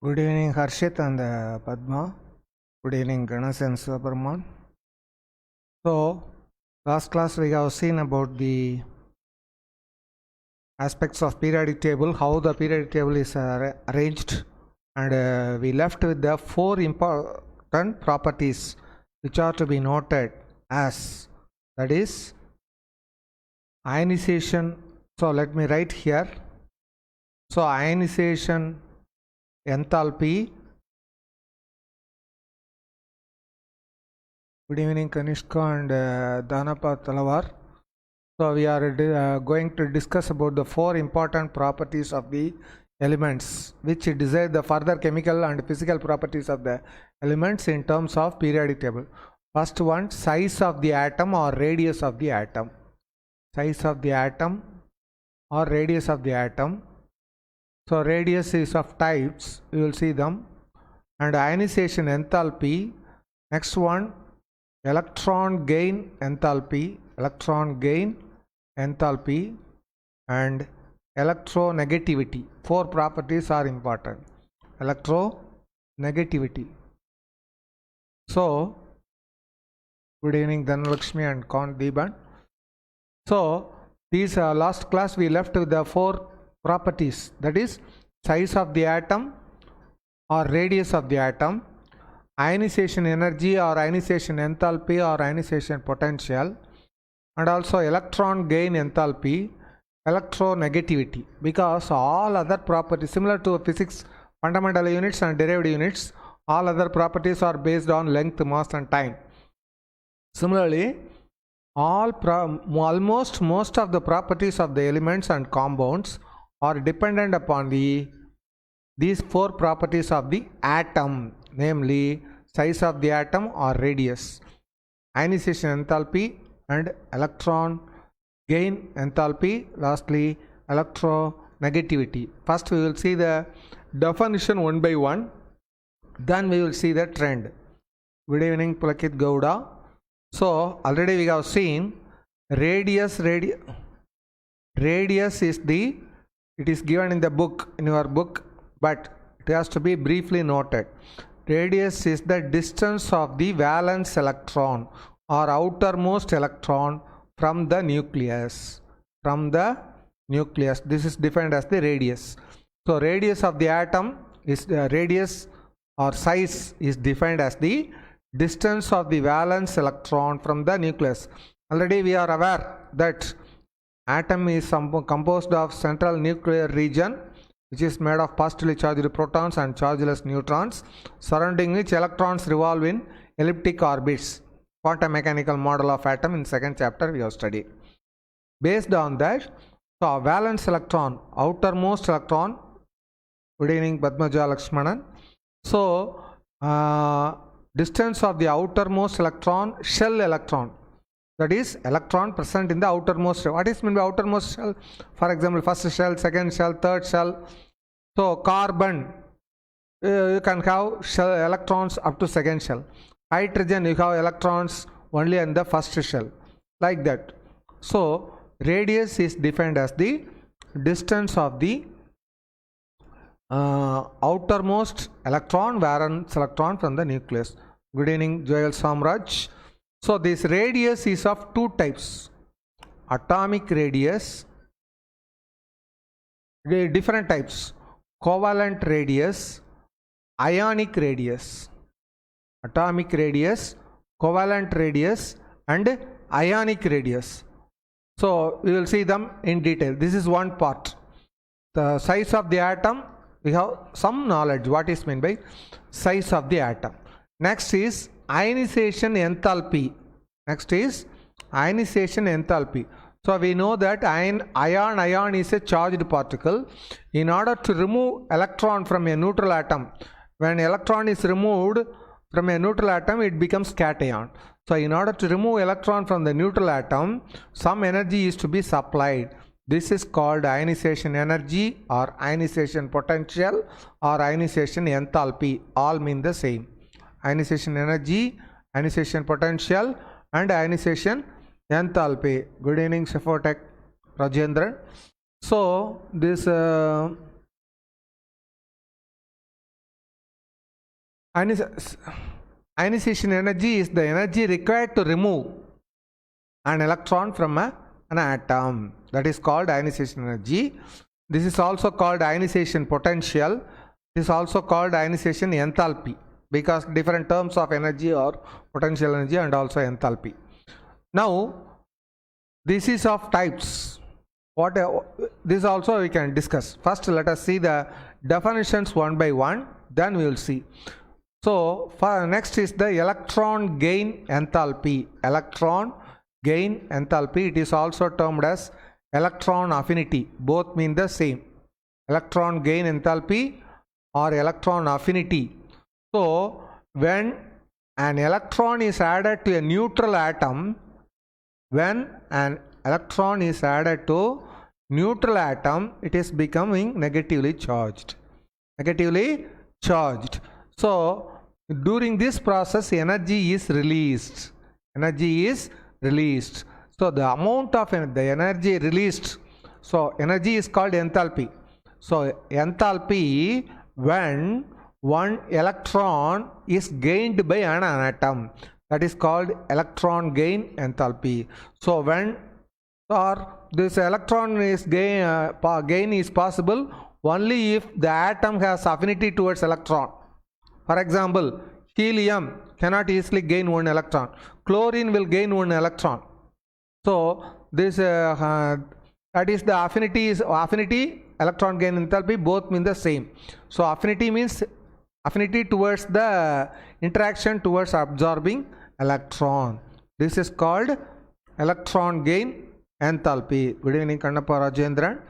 Good evening, Harshit and Padma. Good evening, Ganesh and Subramon. So, last class we have seen about the aspects of periodic table, how the periodic table is arranged, and we left with the four important properties which are to be noted as, that is, ionization. So, let me write here. So, ionization enthalpy. Good evening, Kanishka and Dhanapa Talavar. So we are going to discuss about the four important properties of the elements which decide the further chemical and physical properties of the elements in terms of periodic table. First one, size of the atom or radius of the atom. Size of the atom or radius of the atom. So radius is of types, you will see them. And ionization enthalpy. Next one, electron gain enthalpy, and electronegativity. Four properties are important. Electronegativity. So, good evening Dhanalakshmi and Kon Deeban. So, these last class we left with the four properties, that is size of the atom or radius of the atom, ionization energy or ionization enthalpy or ionization potential, and also electron gain enthalpy, electronegativity. Because all other properties, similar to physics fundamental units and derived units, all other properties are based on length, mass and time. Similarly, almost most of the properties of the elements and compounds are dependent upon these four properties of the atom, namely size of the atom or radius, ionization enthalpy and electron gain enthalpy, lastly electronegativity. First we will see the definition one by one, then we will see the trend. Good evening Pulakit Gowda. So already we have seen radius is it is given in the book, in your book, but it has to be briefly noted. Radius is the distance of the valence electron or outermost electron from the nucleus. This is defined as the radius. So radius of the atom is radius or size is defined as the distance of the valence electron from the nucleus. Already we are aware that atom is composed of central nuclear region, which is made of positively charged protons and chargeless neutrons, surrounding which electrons revolve in elliptic orbits. Quantum mechanical model of atom in second chapter we have studied. Based on that, so valence electron, outermost electron. Good evening Padmaja Lakshmanan. So distance of the outermost electron, shell electron, that is electron present in the outermost shell. What is meant by outermost shell? For example, first shell, second shell, third shell. So carbon, you can have shell electrons up to second shell. Hydrogen, you have electrons only in the first shell, like that. So radius is defined as the distance of the outermost electron, valence electron from the nucleus. Good evening Joel Samraj. So this radius is of two types: atomic radius, different types, covalent radius, ionic radius. Atomic radius, covalent radius and ionic radius. So we will see them in detail. This is one part. The size of the atom, we have some knowledge what is meant by size of the atom. Next is ionization enthalpy. So we know that ion is a charged particle. In order to remove electron from a neutral atom, when electron is removed from a neutral atom, it becomes cation. So in order to remove electron from the neutral atom, some energy is to be supplied. This is called ionization energy or ionization potential or ionization enthalpy. All mean the same. Ionization energy, ionization potential and ionization enthalpy. Good evening Shafotech Rajendra. So this ionization energy is the energy required to remove an electron from an atom. That is called ionization energy. This is also called ionization potential. This is also called ionization enthalpy, because different terms of energy are potential energy and also enthalpy. Now, this is of types. This also we can discuss. First, let us see the definitions one by one, then we will see. So, next is the electron gain enthalpy. Electron gain enthalpy, it is also termed as electron affinity. Both mean the same. Electron gain enthalpy or electron affinity. So, when an electron is added to a neutral atom, when an electron is added to neutral atom, it is becoming negatively charged. Negatively charged. So, during this process, energy is released. Energy is released. So, the amount of the energy released, so energy is called enthalpy. So, enthalpy when one electron is gained by an atom, that is called electron gain enthalpy. So, when this electron is gain is possible only if the atom has affinity towards electron. For example, helium cannot easily gain one electron. Chlorine will gain one electron. So, this that is the affinity electron gain enthalpy, both mean the same. So, affinity means affinity towards the interaction towards absorbing electron. This is called electron gain enthalpy. Good evening, Kannappa Rajendran.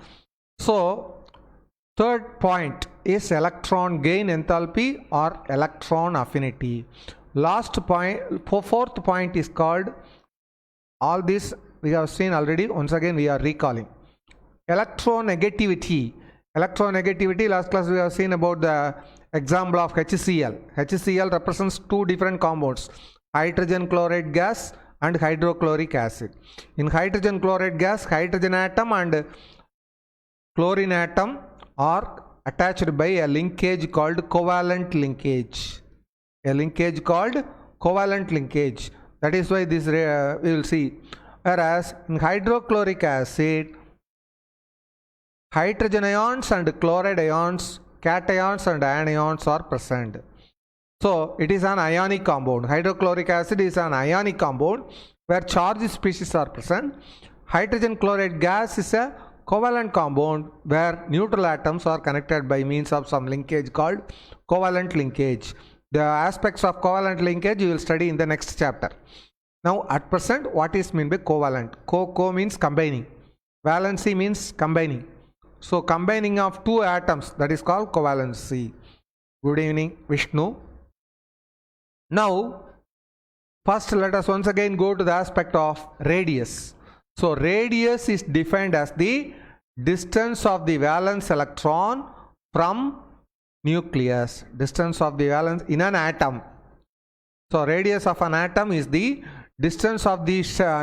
So, third point is electron gain enthalpy or electron affinity. Last point, fourth point is called, all this we have seen already, once again we are recalling. Electronegativity. Electronegativity, last class we have seen about the example of HCl. HCl represents two different compounds, hydrogen chloride gas and hydrochloric acid. In hydrogen chloride gas, hydrogen atom and chlorine atom are attached by a linkage called covalent linkage. A linkage called covalent linkage. That is why this we will see. Whereas in hydrochloric acid, hydrogen ions and chloride ions, cations and anions are present. So, it is an ionic compound. Hydrochloric acid is an ionic compound where charged species are present. Hydrogen chloride gas is a covalent compound where neutral atoms are connected by means of some linkage called covalent linkage. The aspects of covalent linkage you will study in the next chapter. Now, at present, what is meant by covalent? Co means combining. Valency means combining. So, combining of two atoms, that is called covalency. Good evening, Vishnu. Now, first let us once again go to the aspect of radius. So, radius is defined as the distance of the valence electron from nucleus. Distance of the valence in an atom. So, radius of an atom is the distance of the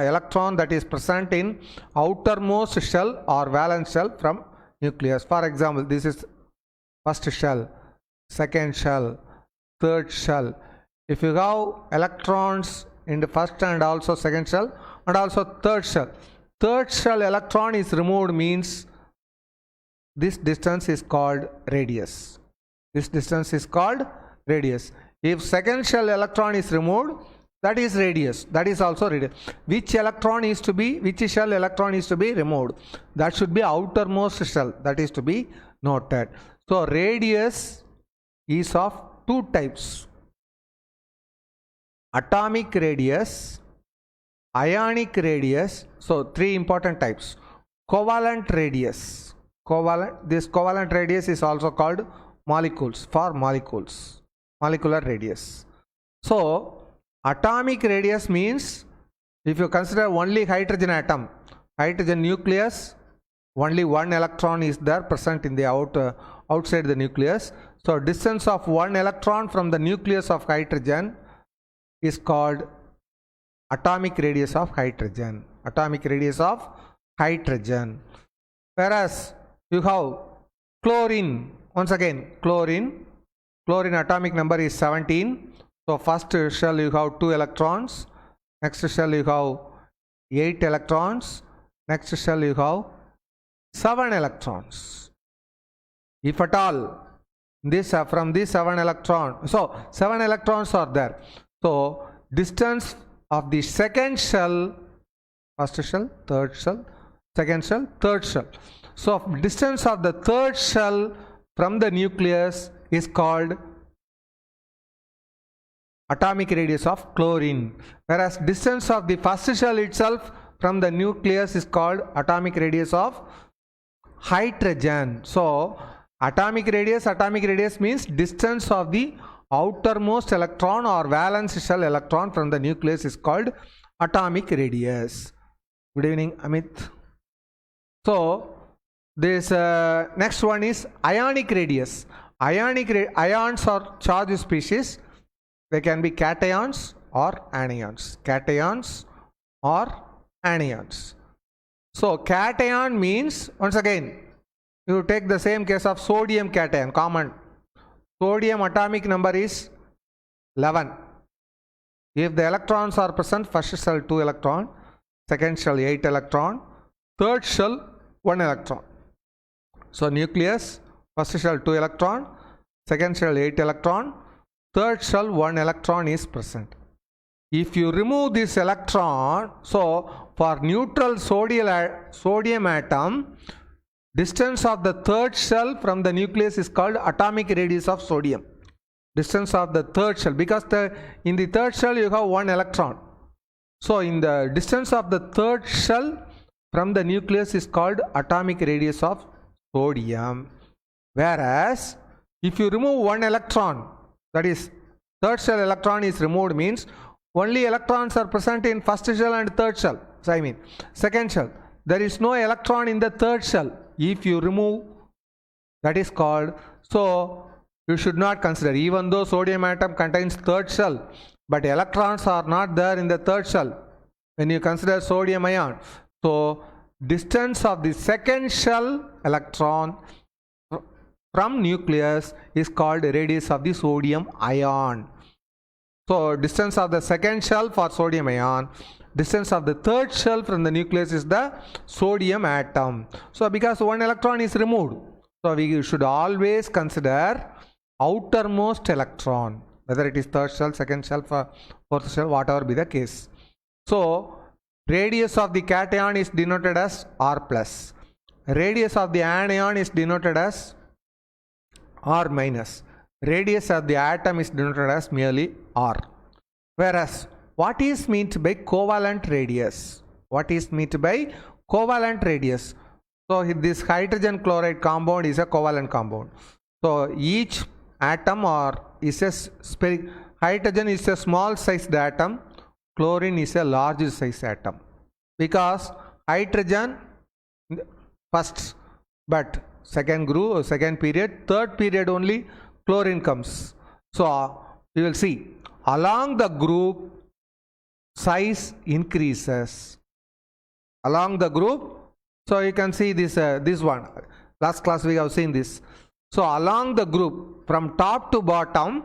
electron that is present in outermost shell or valence shell from nucleus. For example, this is first shell, second shell, third shell. If you have electrons in the first and also second shell and also third shell electron is removed, means this distance is called radius. This distance is called radius. If second shell electron is removed, that is radius. That is also radius. Which shell electron is to be removed? That should be outermost shell. That is to be noted. So, radius is of two types. Atomic radius, ionic radius. So, three important types. Covalent radius. This covalent radius is also called molecules, for molecules. Molecular radius. So, atomic radius means if you consider only hydrogen atom, hydrogen nucleus, only one electron is there present in the outside the nucleus. So, distance of one electron from the nucleus of hydrogen is called atomic radius of hydrogen. Atomic radius of hydrogen. Whereas you have chlorine, once again chlorine, chlorine atomic number is 17. So first shell you have 2 electrons, next shell you have 8 electrons, next shell you have 7 electrons. If at all this from this 7 electron, so 7 electrons are there. So distance of the second shell, first shell, third shell, second shell, third shell. So distance of the third shell from the nucleus is called atomic radius of chlorine, whereas distance of the first shell itself from the nucleus is called atomic radius of hydrogen. So atomic radius means distance of the outermost electron or valence shell electron from the nucleus is called atomic radius. Good evening, Amit. So this next one is ionic radius. Ions are charged species. They can be cations or anions. Cations or anions. So cation means, once again, you take the same case of sodium cation, common. Sodium atomic number is 11. If the electrons are present, first shell 2 electron, second shell 8 electron, third shell 1 electron. So nucleus, first shell 2 electron, second shell 8 electron, third shell 1 electron is present. If you remove this electron, so for neutral sodium atom, distance of the third shell from the nucleus is called atomic radius of sodium. Distance of the third shell, because in the third shell you have 1 electron. So in the distance of the third shell from the nucleus is called atomic radius of sodium. Whereas if you remove 1 electron, that is third shell electron is removed, means only electrons are present in first shell and third shell. So I mean second shell. There is no electron in the third shell. If you remove, that is called, so you should not consider, even though sodium atom contains third shell, but electrons are not there in the third shell when you consider sodium ion. So distance of the second shell electron from nucleus is called radius of the sodium ion. So distance of the second shell for sodium ion, distance of the third shell from the nucleus is the sodium atom. So because 1 electron is removed, so we should always consider outermost electron, whether it is third shell, second shell, fourth shell, whatever be the case. So radius of the cation is denoted as R plus. Radius of the anion is denoted as R minus. Radius of the atom is denoted as merely R. Whereas what is meant by covalent radius? What is meant by covalent radius? So this hydrogen chloride compound is a covalent compound. So each atom is a hydrogen is a small sized atom, chlorine is a large sized atom. Because hydrogen first, but second group, second period, third period only chlorine comes. So you will see along the group size increases. Along the group, so you can see this this one. Last class we have seen this. So along the group from top to bottom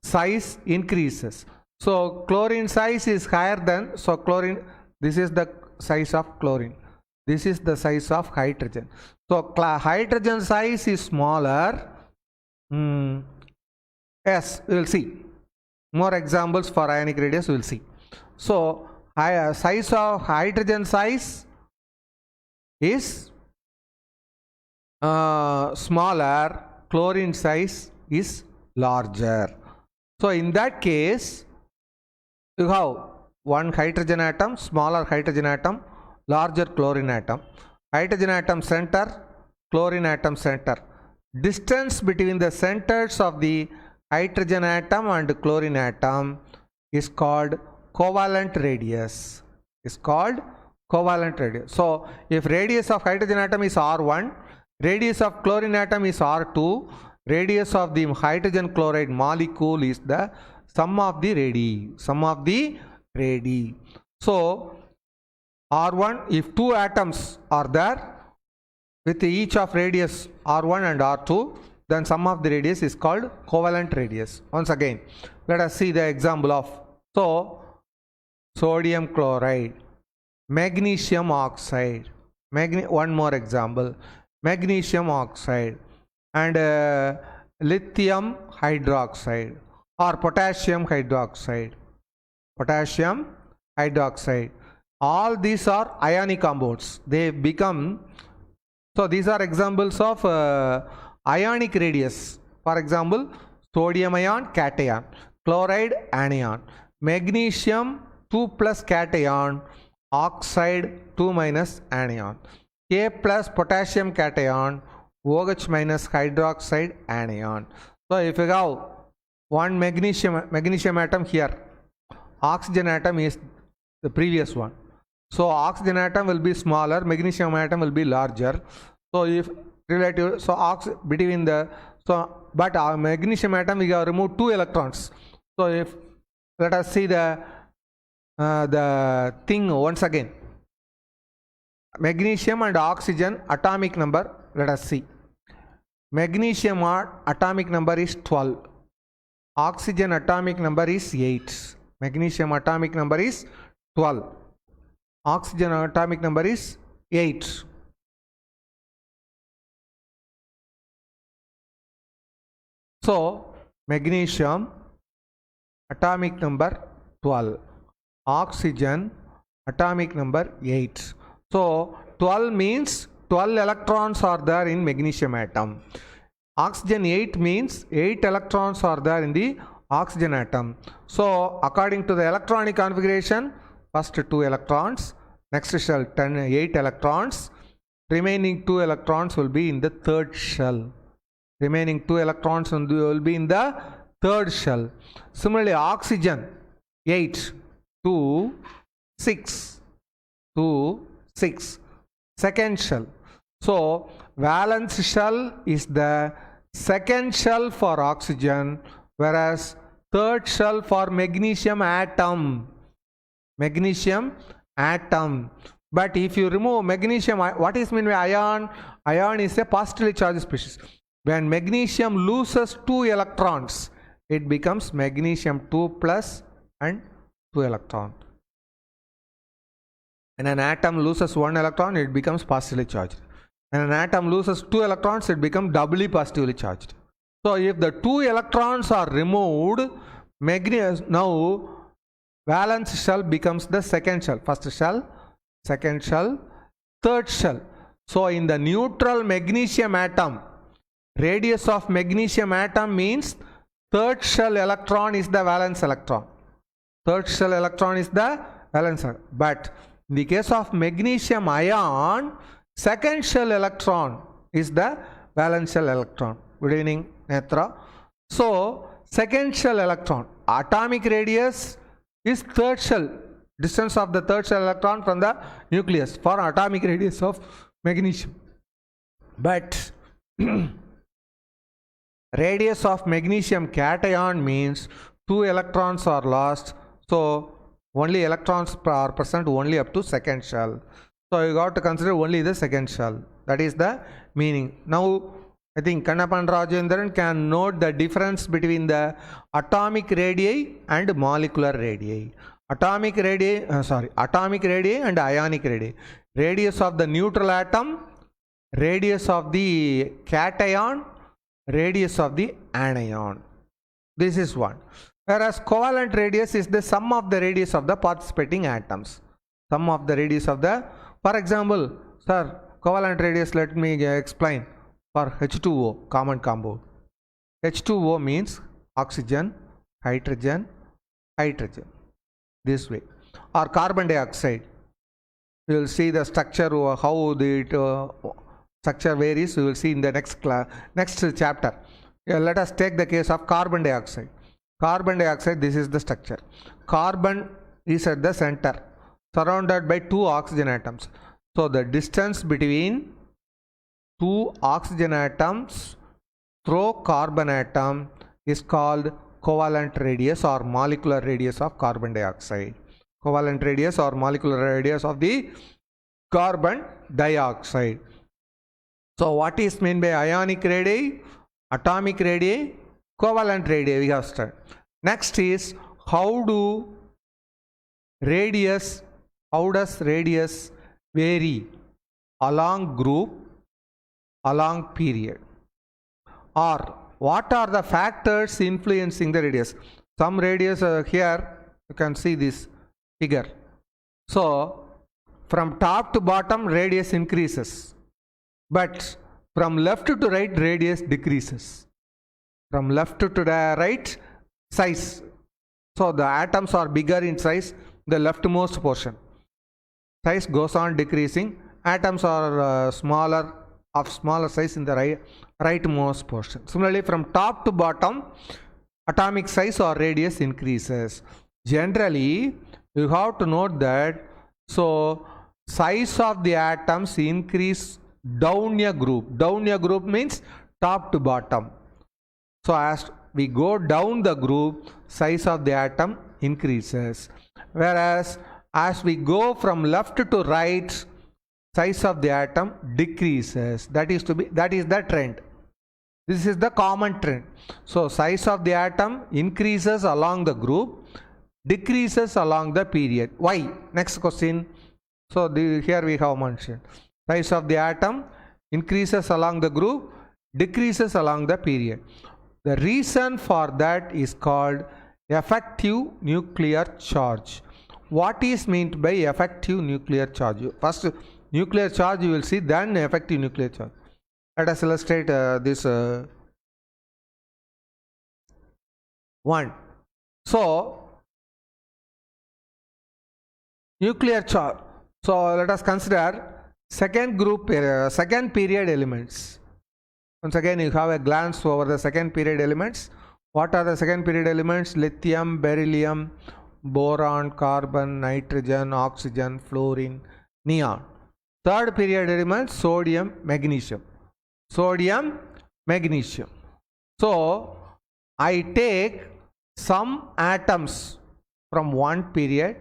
size increases. So chlorine size is higher than, so chlorine, this is the size of chlorine. This is the size of hydrogen. So hydrogen size is smaller. Yes, we will see. More examples for ionic radius we will see. So size of hydrogen size is smaller, chlorine size is larger. So in that case, you have one hydrogen atom, smaller hydrogen atom, larger chlorine atom. Hydrogen atom center, chlorine atom center. Distance between the centers of the hydrogen atom and chlorine atom is called covalent radius. Is called covalent radius. So if radius of hydrogen atom is R1, radius of chlorine atom is R2, radius of the hydrogen chloride molecule is the sum of the radii. Sum of the radii. So R1, if two atoms are there with each of radius R1 and R2, then sum of the radius is called covalent radius. Once again, let us see the example of, so sodium chloride, magnesium oxide, one more example, magnesium oxide, and lithium hydroxide or potassium hydroxide. All these are ionic compounds. They become, so these are examples of ionic radius. For example, sodium ion cation, chloride anion, magnesium 2 plus cation, oxide 2 minus anion, K plus potassium cation, OH minus hydroxide anion. So if you have one magnesium atom here, oxygen atom is the previous one. So oxygen atom will be smaller, magnesium atom will be larger. So if relative, so between the, so but our magnesium atom we have removed 2 electrons. So if, let us see the thing once again. Magnesium and oxygen atomic number, let us see. Magnesium atomic number is 12. Oxygen atomic number is 8. Magnesium atomic number is 12. Oxygen atomic number is 8. So magnesium atomic number 12. Oxygen atomic number 8. So 12 means 12 electrons are there in magnesium atom. Oxygen 8 means 8 electrons are there in the oxygen atom. So according to the electronic configuration, first 2 electrons, next shell 8 electrons, remaining 2 electrons will be in the third shell. Remaining 2 electrons will be in the third shell. Similarly, oxygen 8, 2, 6, 2, 6, second shell. So valence shell is the second shell for oxygen, whereas third shell for magnesium atom. Magnesium atom. But if you remove magnesium, what is meant by ion? Ion is a positively charged species. When magnesium loses 2 electrons, it becomes magnesium 2 plus and 2 electron. When an atom loses 1 electron, it becomes positively charged. When an atom loses 2 electrons, it becomes doubly positively charged. So if the 2 electrons are removed, now valence shell becomes the second shell. First shell, second shell, third shell. So in the neutral magnesium atom, radius of magnesium atom means third shell electron is the valence electron. Third shell electron is the valence electron. But in the case of magnesium ion, second shell electron is the valence shell electron. Good evening, Netra. So second shell electron, atomic radius is third shell, distance of the third shell electron from the nucleus for atomic radius of magnesium. But radius of magnesium cation means 2 electrons are lost. So only electrons are present only up to second shell. So you got to consider only the second shell. That is the meaning. Now I think Kannappan Rajendran can note the difference between the atomic radii and molecular radii. Atomic radii and ionic radii. Radius of the neutral atom, radius of the cation, radius of the anion. This is one. Whereas covalent radius is the sum of the radius of the participating atoms. Sum of the radius of the, for example, sir, covalent radius, let me explain. For H2O, common compound. H2O means oxygen, hydrogen, hydrogen. This way. Or carbon dioxide. You will see the structure, how the structure varies. You will see in the next chapter. Let us take the case of carbon dioxide. Carbon dioxide, this is the structure. Carbon is at the center, surrounded by 2 oxygen atoms. So the distance between 2 oxygen atoms through carbon atom is called covalent radius or molecular radius of carbon dioxide. Covalent radius or molecular radius of the carbon dioxide. So what is meant by ionic radii? atomic radii, covalent radii we have studied. Next is how does radius vary along group, along period, or what are the factors influencing the radius? Some radius here you can see this figure. So from top to bottom radius increases, but from left to right radius decreases. From left to the right size. So the atoms are bigger in size, the leftmost portion. Size goes on decreasing. Atoms are smaller size in the rightmost portion. Similarly, from top to bottom, atomic size or radius increases. Generally, you have to note that so size of the atoms increase down a group. Down a group means top to bottom. So as we go down the group, size of the atom increases. Whereas as we go from left to right, size of the atom decreases. That is the trend. This is the common trend. So size of the atom increases along the group, decreases along the period. Why? Next question. So here we have mentioned size of the atom increases along the group, decreases along the period. The reason for that is called effective nuclear charge. What is meant by effective nuclear charge? First nuclear charge you will see, then effective nuclear charge. Let us illustrate this one. So nuclear charge. So let us consider second period elements. Once again you have a glance over the second period elements. What are the second period elements? Lithium, beryllium, boron, carbon, nitrogen, oxygen, fluorine, neon. Third period elements, sodium, magnesium. Sodium, magnesium. So I take some atoms from one period,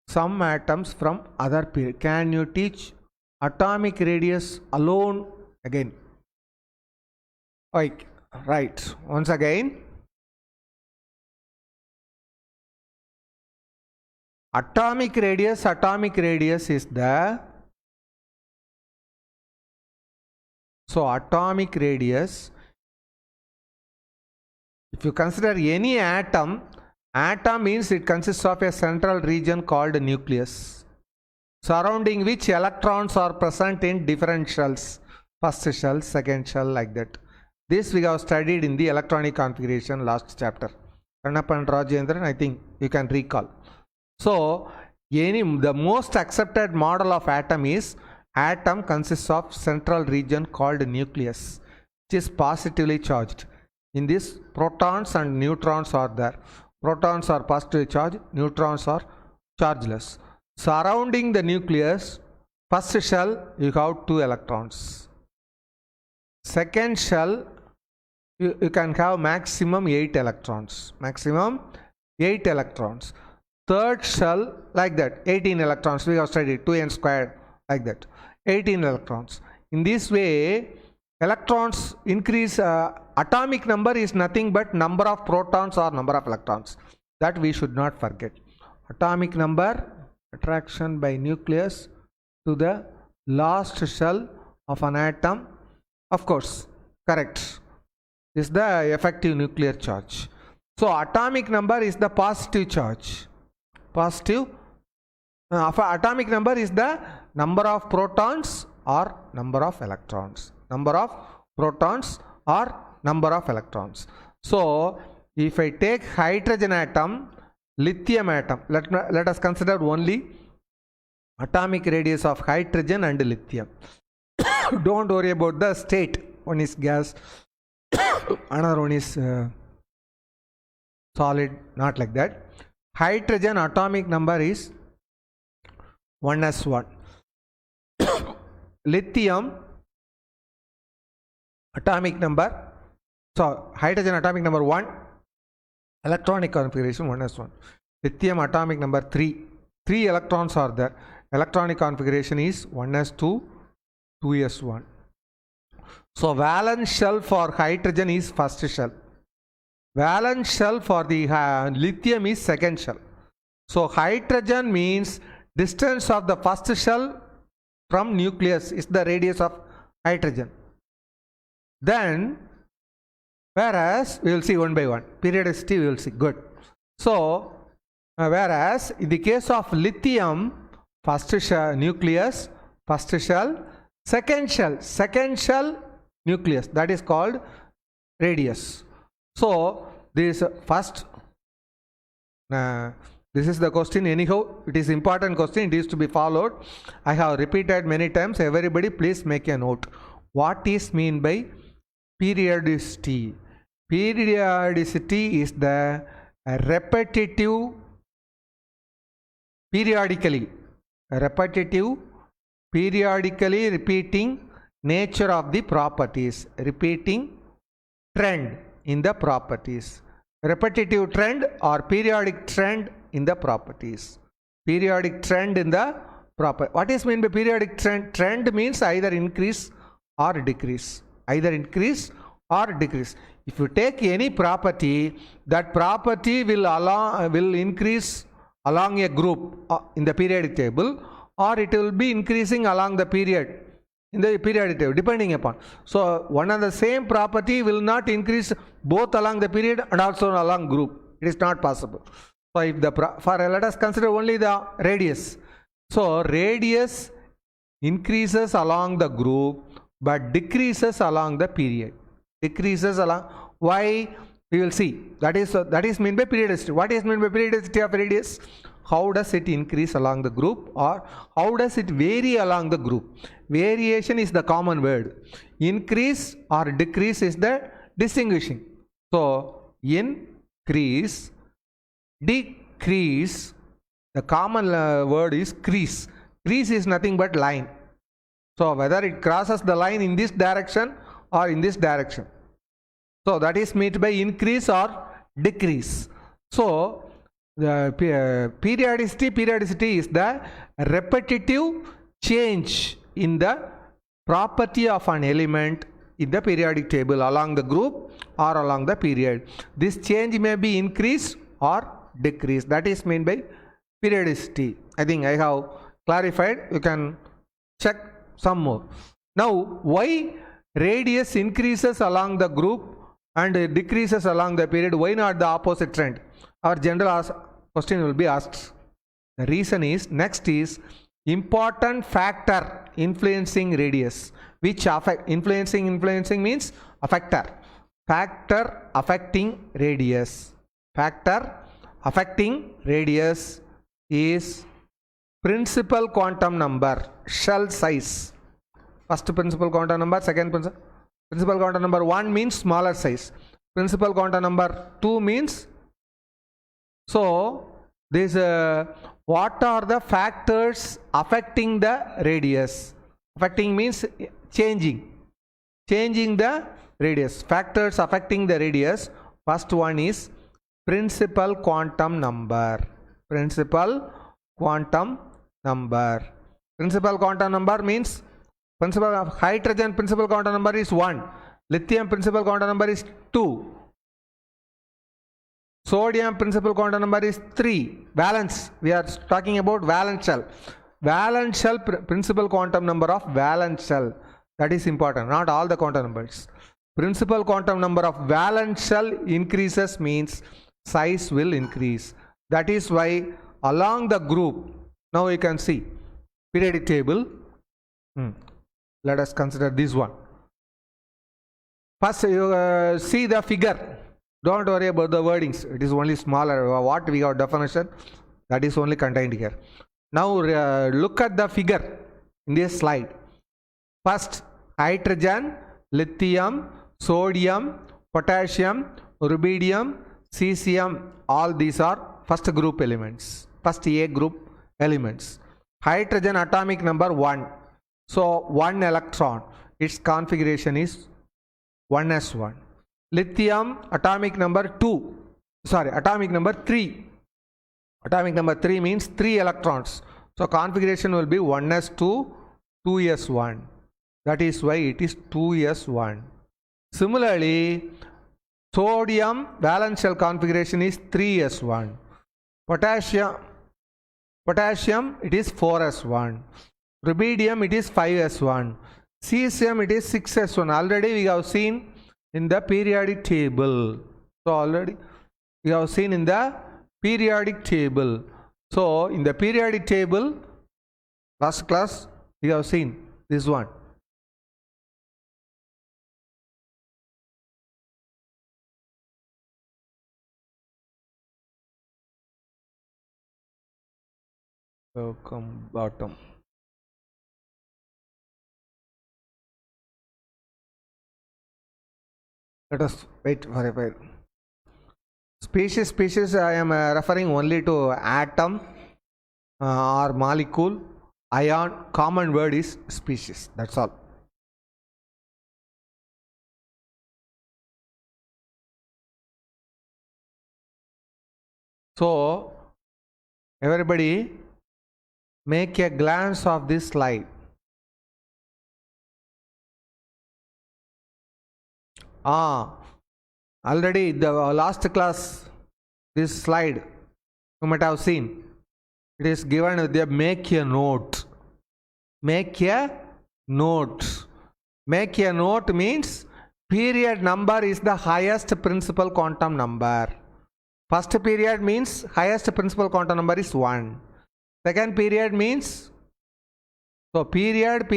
some atoms from other period. Can you teach atomic radius alone again? Right. Once again, atomic radius is the, so atomic radius, if you consider any atom means it consists of a central region called nucleus, surrounding which electrons are present in different shells, first shell, second shell, like that. This we have studied in the electronic configuration last chapter. Pranap and Rajendran, I think you can recall. So the most accepted model of atom is atom consists of central region called nucleus, which is positively charged. In this, protons and neutrons are there. Protons are positively charged, neutrons are chargeless. Surrounding the nucleus, first shell you have 2 electrons. Second shell you can have maximum 8 electrons. Maximum 8 electrons. Third shell like that, 18 electrons. We have studied 2n squared like that. 18 electrons. In this way, electrons increase. Atomic number is nothing but number of protons or number of electrons. That we should not forget. Atomic number, attraction by nucleus to the last shell of an atom. Of course, correct. Is the effective nuclear charge. So atomic number is the positive charge. Positive. Atomic number is the number of protons or number of electrons. Number of protons or number of electrons. So if I take hydrogen atom, lithium atom, let us consider only atomic radius of hydrogen and lithium. Don't worry about the state. One is gas, another one is solid, not like that. Hydrogen atomic number is 1s1. Lithium atomic number, so hydrogen atomic number 1, electronic configuration 1s1. Lithium atomic number 3. 3 electrons are there. Electronic configuration is 1s2, 2s1. So valence shell for hydrogen is first shell. Valence shell for the lithium is second shell. So hydrogen means distance of the first shell from nucleus is the radius of hydrogen. Then, whereas we will see one by one, periodicity we will see. Good. So whereas in the case of lithium, first shell nucleus, first shell, second shell nucleus, that is called radius. So this first this is the question. Anyhow, it is important question, it is to be followed. I have repeated many times. Everybody please make a note. What is mean by periodicity? Periodicity is the repetitively repeating nature of the properties, repeating trend in the properties, repetitive trend or periodic trend in the properties, periodic trend in the property. What is meant by periodic trend? Trend means either increase or decrease, either increase or decrease. If you take any property, that property will increase along a group in the periodic table, or it will be increasing along the period in the periodic table, depending upon. So one and the same property will not increase both along the period and also along group. It is not possible. So if let us consider only the radius. So radius increases along the group but decreases along the period. Decreases along. Why? We will see. That is meant by periodicity. What is meant by periodicity of radius? How does it increase along the group, or how does it vary along the group? Variation is the common word. Increase or decrease is the distinguishing. So increase, decrease, the common word is crease. Crease is nothing but line. So whether it crosses the line in this direction or in this direction. So that is meant by increase or decrease. So the periodicity is the repetitive change in the property of an element in the periodic table along the group or along the period. This change may be increase or decrease. That is meant by periodicity. I think I have clarified. You can check some more. Now, why radius increases along the group and decreases along the period? Why not the opposite trend? Our general question will be asked. The reason is, next is important factor influencing radius, which affect influencing means affector. Factor affecting radius. Factor affecting radius is principal quantum number, shell size. First principal quantum number, second principal quantum number 1 means smaller size. Principal quantum number 2 means. So this what are the factors affecting the radius? Affecting means changing the radius. Factors affecting the radius. First one is principal quantum number. Principal quantum number. Principal quantum number means principal of hydrogen principal quantum number is 1. Lithium principal quantum number is 2. Sodium principal quantum number is 3. Valence. We are talking about valence shell. Valence shell principal quantum number of valence shell. That is important. Not all the quantum numbers. Principal quantum number of valence shell increases means size will increase. That is why along the group, now you can see periodic table. Let us consider this one. First you see the figure. Don't worry about the wordings. It is only smaller. What we have definition, that is only contained here. Now look at the figure in this slide. First, hydrogen, lithium, sodium, potassium, rubidium, cesium. All these are first group elements. First A group elements. Hydrogen atomic number 1. So 1 electron. Its configuration is 1s1. Lithium atomic number 2. Sorry, atomic number 3. Atomic number 3 means 3 electrons. So configuration will be 1s2, 2s1. That is why it is 2s1. Similarly, sodium valence shell configuration is 3s1. Potassium it is 4s1. Rubidium it is 5s1. Cesium it is 6s1. Already we have seen in the periodic table. So already we have seen in the periodic table. So in the periodic table, last class we have seen this one. So come bottom. Let us wait for a while. Species I am referring only to atom or molecule. Ion, common word is species. That's all. So everybody make a glance of this slide. Already the last class, this slide you might have seen. It is given with the make a note. Make a note. Make a note means period number is the highest principal quantum number. First period means highest principal quantum number is 1. Second period means, so period,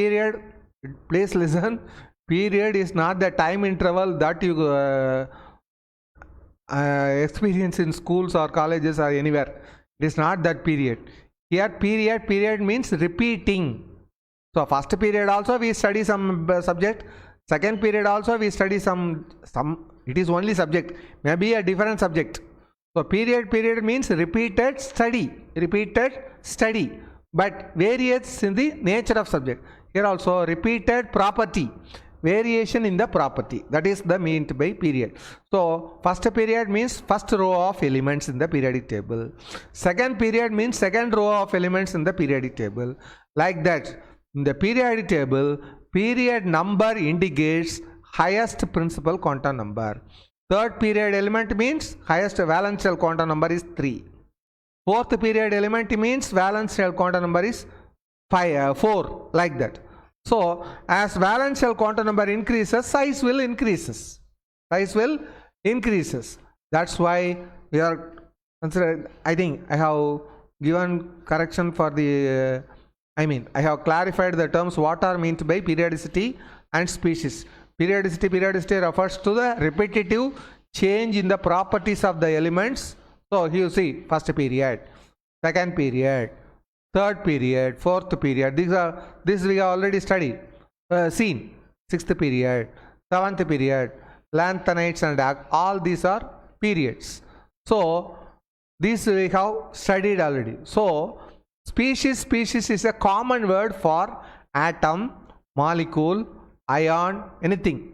please listen, period is not the time interval that you experience in schools or colleges or anywhere. It is not that period. Here period means repeating. So first period also we study some subject, second period also we study some it is only subject, maybe a different subject. So period means repeated study, but varies in the nature of subject. Here also repeated property, variation in the property, that is the meant by period. So first period means first row of elements in the periodic table. Second period means second row of elements in the periodic table. Like that, in the periodic table, period number indicates highest principal quantum number. Third period element means highest valence shell quantum number is 3. Fourth period element means valence shell quantum number is 4, like that. So as valence shell quantum number increases, size will increases. That's why we are considered. I think I have given correction for the I have clarified the terms what are meant by periodicity and species. Periodicity refers to the repetitive change in the properties of the elements. So you see first period, second period, third period, fourth period. This we have already studied, seen. Sixth period, seventh period, lanthanides and all these are periods. So these we have studied already. So species is a common word for atom, molecule, ion, anything,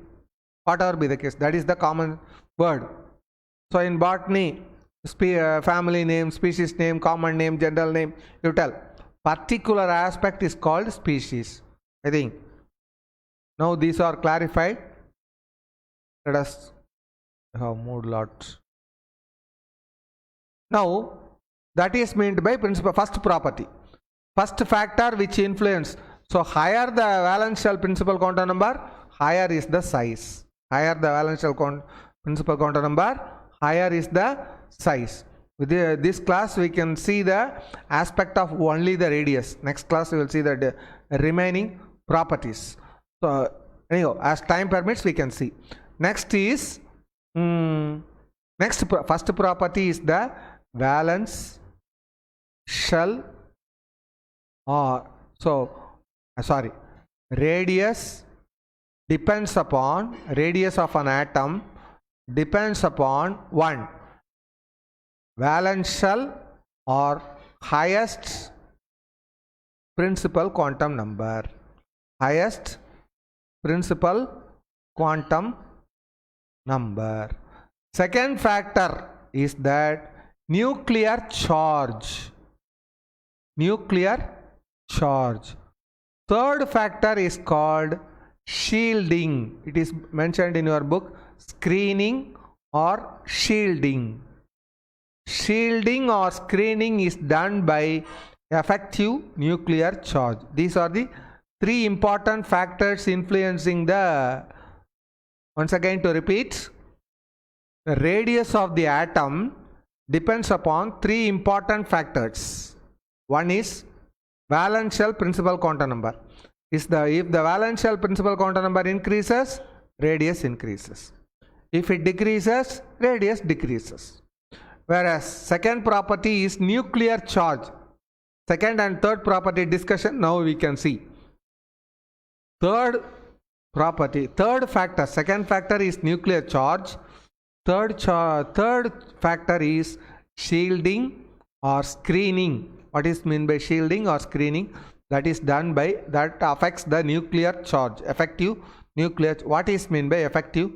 whatever be the case, that is the common word. So in botany, family name, species name, common name, general name, you tell. Particular aspect is called species. I think now these are clarified. Let us have moved lots. Now that is meant by principal first property, first factor which influence. So higher the valence shell principal quantum number, higher is the size. Higher the valence shell principal quantum number, higher is the size. With this class we can see the aspect of only the radius. Next class we will see the remaining properties. So anyhow, as time permits we can see. Next is first property is the valence shell radius depends upon radius of an atom depends upon 1 valence shell or highest principal quantum number. Highest principal quantum number. Second factor is that nuclear charge. Third factor is called shielding. It is mentioned in your book, screening or shielding. Shielding or screening is done by effective nuclear charge. These are the three important factors influencing the, once again to repeat, the radius of the atom depends upon three important factors. One is valence shell principal quantum number. If the valence shell principal quantum number increases, radius increases. If it decreases, radius decreases. Whereas second property is nuclear charge. Second and third property discussion now we can see. Third factor, second factor is nuclear charge. Third factor is shielding or screening. What is meant by shielding or screening? That is done by, that affects the nuclear charge, effective nuclear. What is meant by effective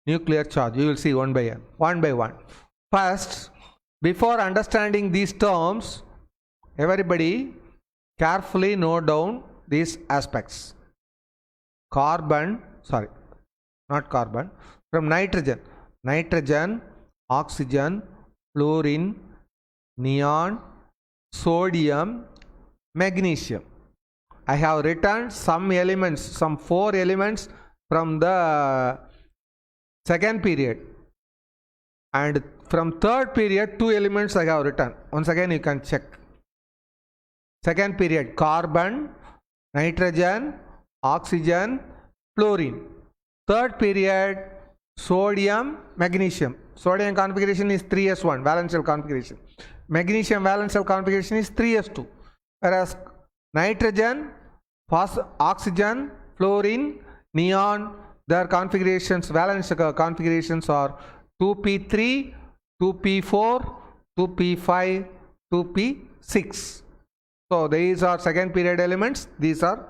nuclear charge? You will see one by one. First, before understanding these terms, everybody carefully note down these aspects. From nitrogen, oxygen, fluorine, neon, sodium, magnesium. I have written some elements, some 4 elements from the second period, and from third period 2 elements I have written. Once again you can check. Second period, carbon, nitrogen, oxygen, fluorine. Third period, sodium, magnesium. Sodium configuration is 3s1, valence shell configuration. Magnesium valence shell configuration is 3s2. Whereas nitrogen, oxygen, fluorine, neon, their configurations, valence configurations are 2p3, 2p4, 2p5, 2p6. So these are second period elements, these are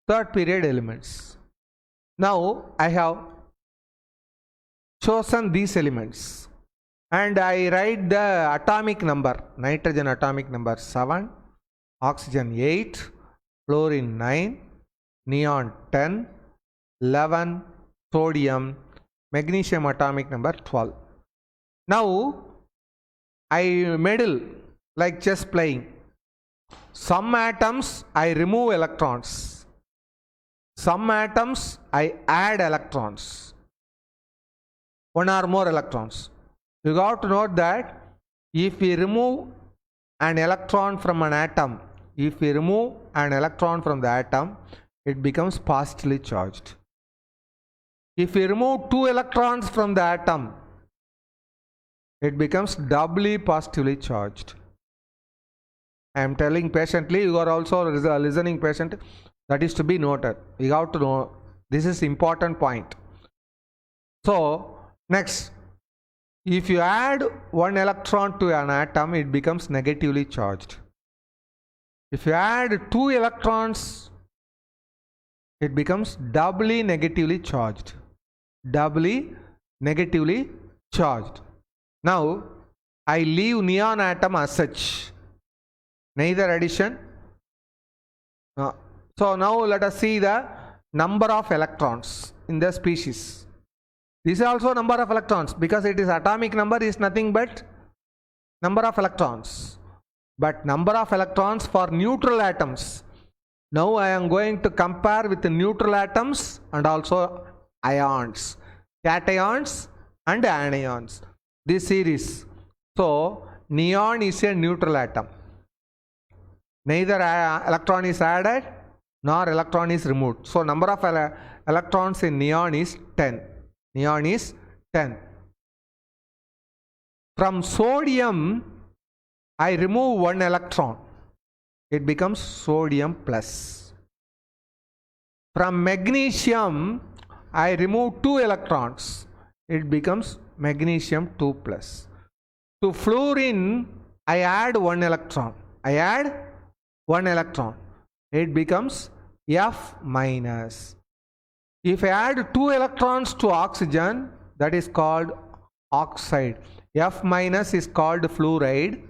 third period elements. Now I have chosen these elements and I write the atomic number. Nitrogen atomic number 7, oxygen 8, fluorine 9, neon 10, 11, sodium, magnesium atomic number 12. Now I meddle like chess playing. Some atoms I remove electrons, some atoms I add electrons, one or more electrons. You got to note that if we remove an electron from an atom, it becomes positively charged. If we remove 2 electrons from the atom, it becomes doubly positively charged. I am telling patiently, you are also listening patient. That is to be noted. You have to know, this is important point. So next, if you add 1 electron to an atom, it becomes negatively charged. If you add 2 electrons, it becomes doubly negatively charged. Now I leave neon atom as such, neither addition. So now let us see the number of electrons in the species. This is also number of electrons, because it is atomic number is nothing but number of electrons. But number of electrons for neutral atoms. Now I am going to compare with the neutral atoms and also ions, cations and anions. This series. So neon is a neutral atom. Neither electron is added nor electron is removed. So number of electrons in neon is 10. Neon is 10. From sodium, I remove 1 electron. It becomes sodium plus. From magnesium, I remove 2 electrons. It becomes magnesium 2 plus. To fluorine, I add 1 electron. It becomes F minus. If I add 2 electrons to oxygen, that is called oxide. F minus is called fluoride.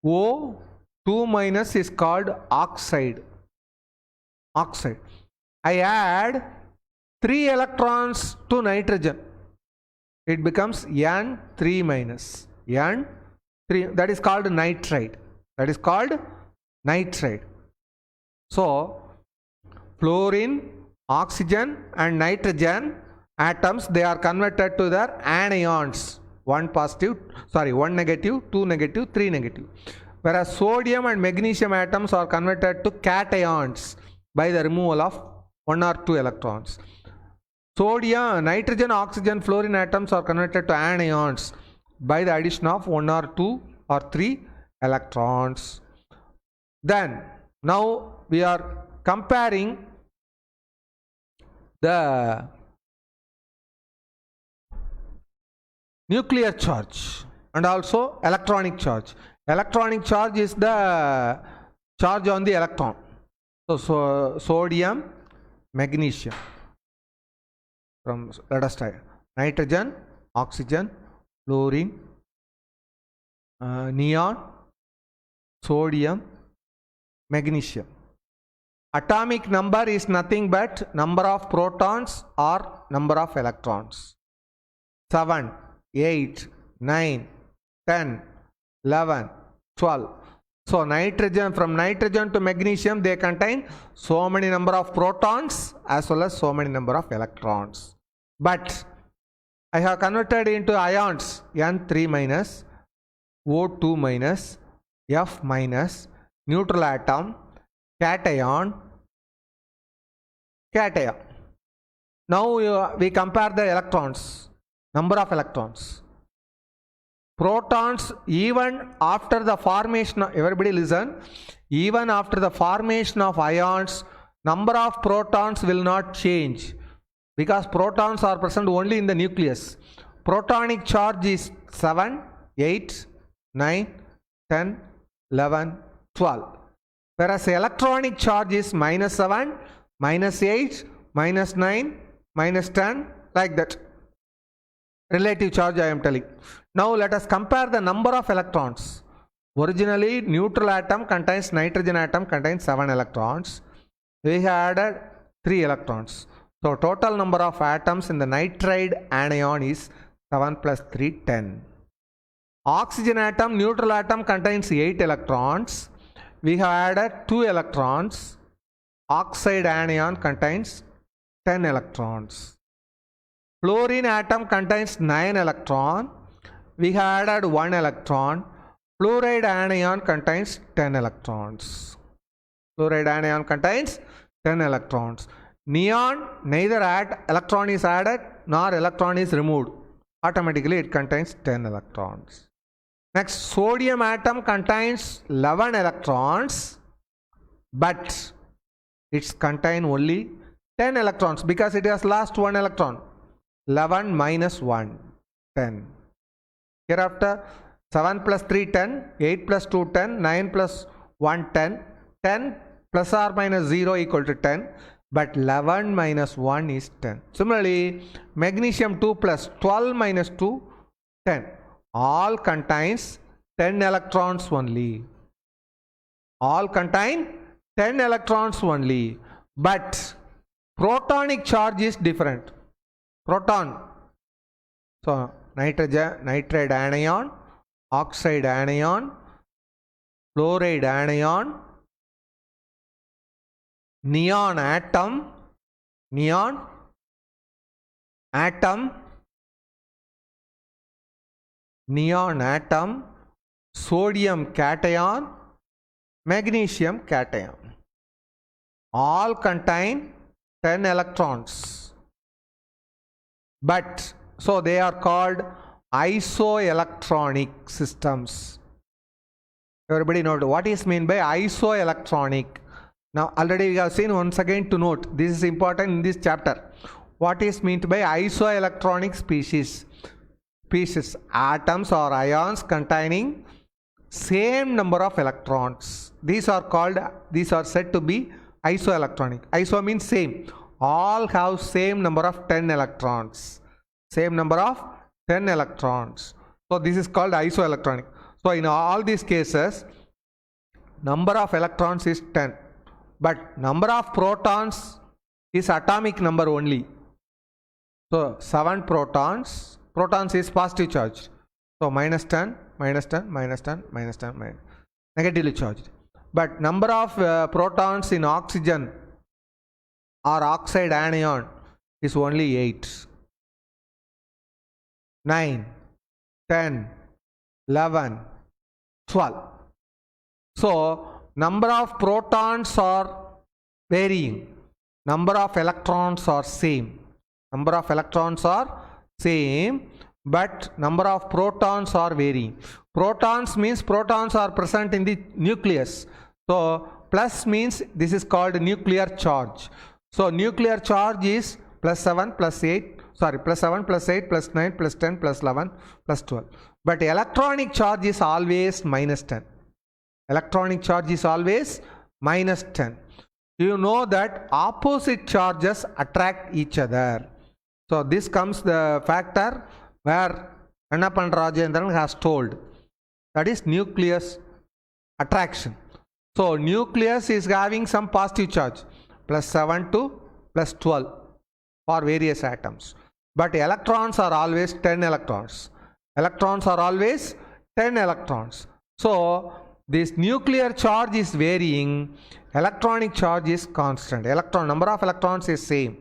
O 2 minus is called oxide. I add 3 electrons to nitrogen. It becomes N3 minus N3. That is called nitride. That is called nitride. So fluorine, oxygen and nitrogen atoms, they are converted to their anions. One negative, 2 negative, 3 negative. Whereas sodium and magnesium atoms are converted to cations by the removal of 1 or 2 electrons. Sodium, nitrogen, oxygen, fluorine atoms are converted to anions by the addition of 1 or 2 or 3 electrons. Then now we are comparing the nuclear charge and also electronic charge. Electronic charge is the charge on the electron. So sodium, magnesium. Let us try nitrogen, oxygen, fluorine, neon, sodium, magnesium. Atomic number is nothing but number of protons or number of electrons. 7, 8, 9, 10, 11, 12. So nitrogen, from nitrogen to magnesium, they contain so many number of protons as well as so many number of electrons. But I have converted into ions N3 minus, O2 minus, F minus, neutral atom, cation. Now we compare the electrons, number of electrons. Protons, even after the formation, everybody listen, even after the formation of ions, number of protons will not change because protons are present only in the nucleus. Protonic charge is 7, 8, 9, 10, 11, 12. Whereas electronic charge is minus 7, minus 8, minus 9, minus 10, like that. Relative charge I am telling. Now let us compare the number of electrons. Originally neutral atom contains, nitrogen atom contains 7 electrons. We have added 3 electrons. So total number of atoms in the nitride anion is 7 plus 3, 10. Oxygen atom, neutral atom contains 8 electrons. We have added 2 electrons. Oxide anion contains 10 electrons. Fluorine atom contains 9 electrons. We have added 1 electron. Fluoride anion contains 10 electrons. Fluoride anion contains 10 electrons. Neon, neither electron is added nor electron is removed. Automatically it contains 10 electrons. Next, sodium atom contains 11 electrons, but it contains only 10 electrons because it has lost 1 electron. 11 minus 1, 10. Hereafter, 7 plus 3, 10, 8 plus 2, 10, 9 plus 1, 10, 10 plus or minus 0 equal to 10, but 11 minus 1 is 10. Similarly, magnesium 2 plus 12 minus 2, 10. All contains 10 electrons only. All contain 10 electrons only, but protonic charge is different. Proton. So nitride anion, oxide anion, fluoride anion, neon atom, sodium cation, magnesium cation. All contain 10 electrons. But so they are called isoelectronic systems. Everybody know what is meant by isoelectronic. Now already we have seen, once again to note, this is important in this chapter. What is meant by isoelectronic species? Atoms or ions containing same number of electrons. These are said to be isoelectronic. Iso means same. All have same number of 10 electrons. Same number of 10 electrons. So this is called isoelectronic. So in all these cases, number of electrons is 10. But number of protons is atomic number only. So 7 protons. Protons is positive charged. So minus 10, minus 10, minus 10, minus 10, minus negatively charged. But number of protons in oxygen or oxide anion is only 8. 9, 10, 11, 12. So number of protons are varying. Number of electrons are same. Number of electrons are same, but number of protons are varying. Protons means protons are present in the nucleus. So plus means this is called nuclear charge. So nuclear charge is plus 7 plus 8, sorry, plus 7 plus 8 plus 9 plus 10 plus 11 plus 12. But electronic charge is always minus 10. Electronic charge is always minus 10. You know that opposite charges attract each other. So this comes the factor where Annappan Rajendran has told. That is nucleus attraction. So nucleus is having some positive charge, plus 7 to plus 12 for various atoms. But electrons are always 10 electrons. Electrons are always 10 electrons. So this nuclear charge is varying, electronic charge is constant. Electron number of electrons is same,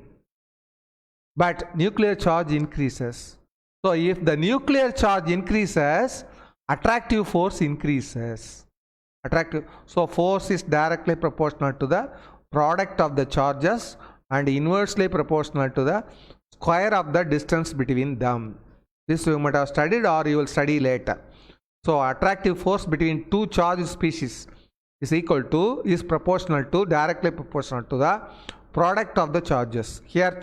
but nuclear charge increases. So if the nuclear charge increases, attractive force increases. So force is directly proportional to the product of the charges and inversely proportional to the square of the distance between them. This you might have studied or you will study later. So attractive force between two charged species is proportional to, directly proportional to the product of the charges. Here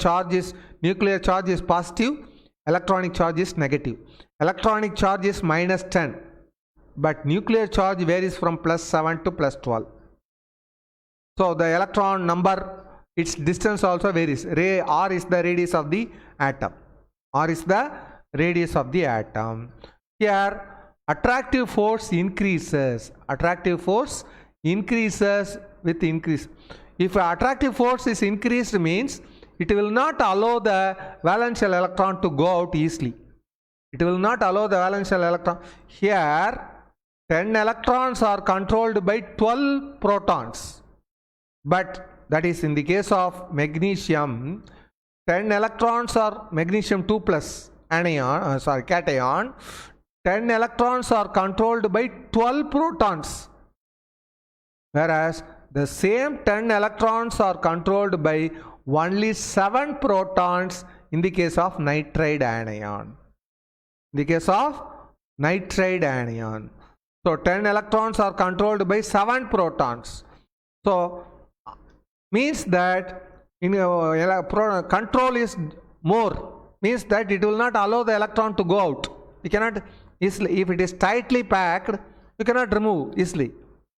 nuclear charge is positive, electronic charge is negative. Electronic charge is minus 10, but nuclear charge varies from plus 7 to plus 12. So the electron number, its distance also varies. R is the radius of the atom. R is the radius of the atom. Here attractive force increases. Attractive force increases with increase. If attractive force is increased means it will not allow the valential electron to go out easily. It will not allow the valential electron. Here 10 electrons are controlled by 12 protons. But that is in the case of magnesium, 10 electrons are magnesium 2 plus cation. 10 electrons are controlled by 12 protons. Whereas the same 10 electrons are controlled by only 7 protons in the case of nitride anion. In the case of nitride anion. So 10 electrons are controlled by 7 protons. So means that control is more, means that it will not allow the electron to go out. You cannot easily, if it is tightly packed, you cannot remove easily.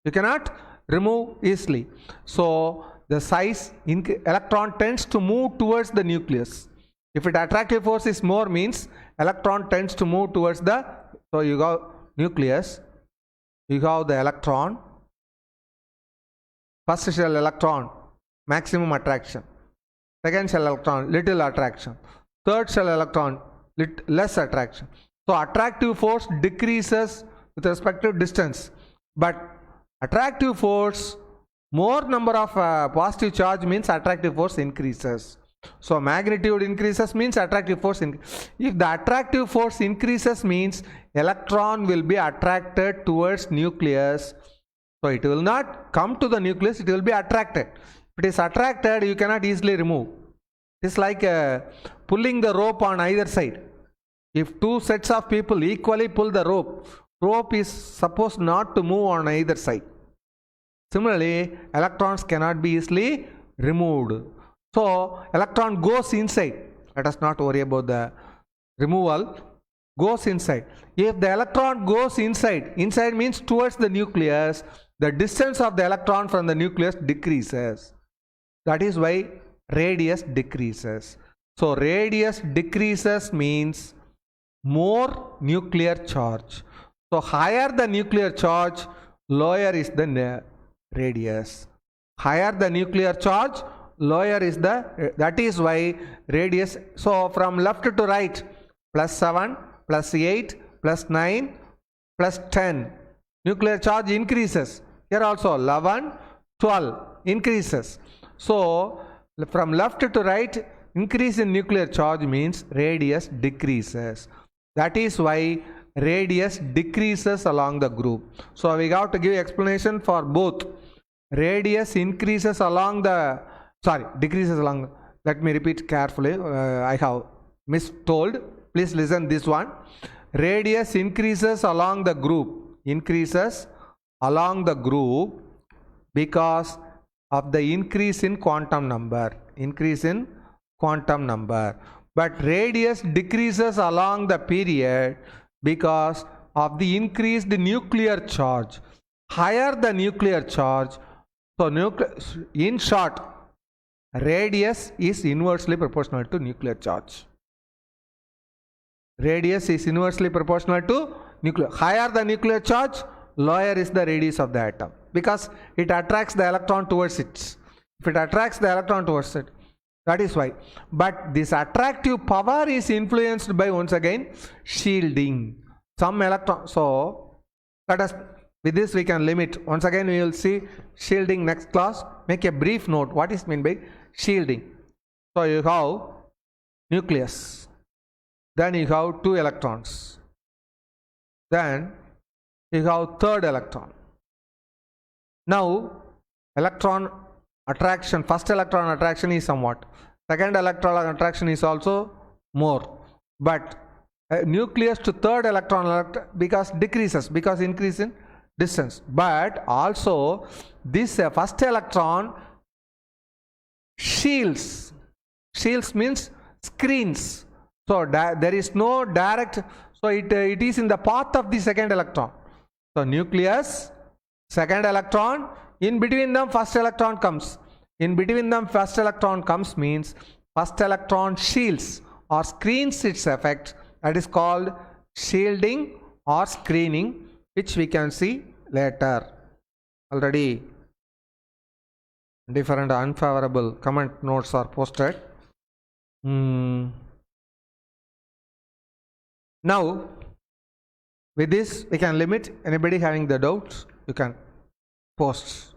You cannot remove easily. So the size electron tends to move towards the nucleus. If it attractive force is more means electron tends to move towards the, so you got nucleus, you have the electron, first shell electron maximum attraction, second shell electron little attraction, third shell electron less attraction. So attractive force decreases with respect to distance, but attractive force, more number of positive charge means attractive force increases. So magnitude increases means attractive force increases. If the attractive force increases means electron will be attracted towards nucleus. So it will not come to the nucleus, it will be attracted. If it is attracted, you cannot easily remove. It is like pulling the rope on either side. If two sets of people equally pull the rope is supposed not to move on either side. Similarly, electrons cannot be easily removed. So electron goes inside. Let us not worry about the removal. Goes inside. If the electron goes inside means towards the nucleus, the distance of the electron from the nucleus decreases. That is why radius decreases. So radius decreases means more nuclear charge. So higher the nuclear charge, lower is the radius. Higher the nuclear charge, lower is the, that is why radius. So from left to right, +7, +8, +9, +10. Nuclear charge increases. Here also 11, 12 increases. So from left to right, increase in nuclear charge means radius decreases. That is why radius decreases along the group. So we have to give explanation for both. Radius increases along the, decreases along. Let me repeat carefully. I have mistold. Please listen this one. Radius increases along the group. Increases along the group because of the increase in quantum number. Increase in quantum number. But radius decreases along the period because of the increased nuclear charge. Higher the nuclear charge, so in short, radius is inversely proportional to nuclear charge. Radius is inversely proportional to nuclear. Higher the nuclear charge, lower is the radius of the atom, because it attracts the electron towards it. If it attracts the electron towards it, that is why. But this attractive power is influenced by, once again, shielding. Some electron. So let us, with this we can limit. Once again we will see shielding next class. Make a brief note what is meant by shielding. So you have nucleus, then you have 2 electrons, then you have third electron. Now electron attraction, first electron attraction is somewhat, second electron attraction is also more, but nucleus to third electron because decreases, because increase in distance. But also this first electron shields. Shields means screens. So there is no direct, so it is in the path of the second electron. So nucleus, second electron, in between them first electron comes. In between them first electron comes means first electron shields or screens its effect. That is called shielding or screening, which we can see later. Already different unfavorable comment notes are posted. Now with this we can limit. Anybody having the doubts, you can post.